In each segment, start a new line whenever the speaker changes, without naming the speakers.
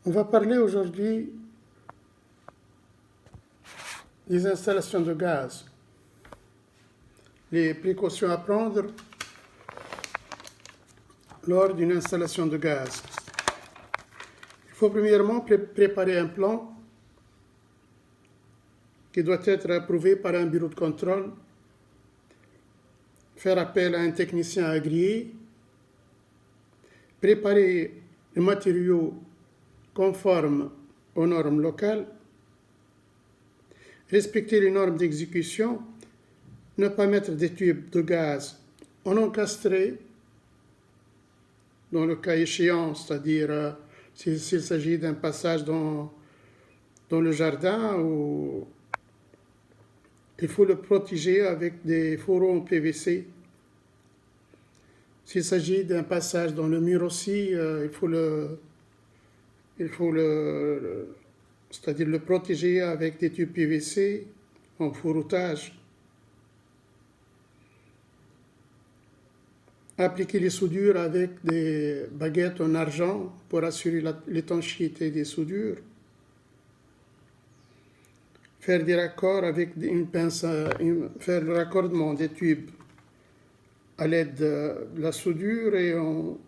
On va parler aujourd'hui des installations de gaz, les précautions à prendre lors d'une installation de gaz. Il faut premièrement préparer un plan qui doit être approuvé par un bureau de contrôle, faire appel à un technicien agréé, préparer les matériaux conformes aux normes locales, respecter les normes d'exécution, ne pas mettre des tubes de gaz en encastré, dans le cas échéant, c'est-à-dire s'il s'agit d'un passage dans le jardin, où il faut le protéger avec des fourreaux en PVC. S'il s'agit d'un passage dans le mur aussi, il faut c'est-à-dire le protéger avec des tubes PVC en fourroutage. Appliquer les soudures avec des baguettes en argent pour assurer l'étanchéité des soudures. Faire des raccords avec une pince, faire le raccordement des tubes à l'aide de la soudure et en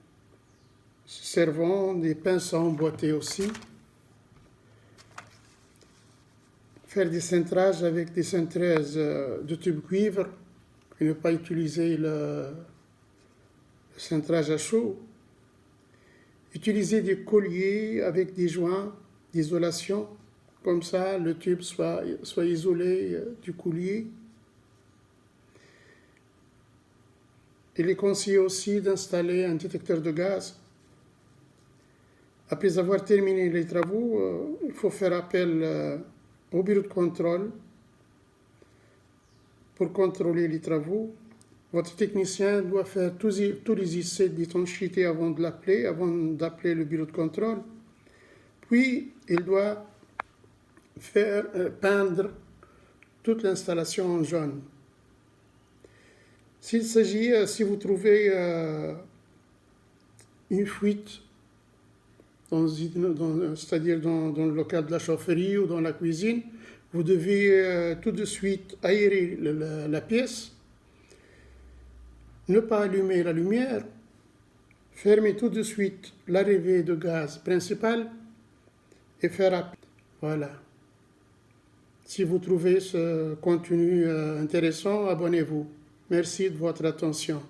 servant des pinces à emboîter aussi. Faire des cintrages avec des cintraises de tubes cuivre et ne pas utiliser le cintrage à chaud. Utiliser des colliers avec des joints d'isolation, comme ça le tube soit isolé du collier. Il est conseillé aussi d'installer un détecteur de gaz. Après avoir terminé les travaux, il faut faire appel au bureau de contrôle pour contrôler les travaux. Votre technicien doit faire tous les essais d'étanchéité avant d'appeler le bureau de contrôle. Puis, il doit faire peindre toute l'installation en jaune. Si vous trouvez une fuite, c'est-à-dire dans le local de la chaufferie ou dans la cuisine, vous devez tout de suite aérer la pièce, ne pas allumer la lumière, fermer tout de suite l'arrivée de gaz principal et faire appel. Voilà. Si vous trouvez ce contenu intéressant, abonnez-vous. Merci de votre attention.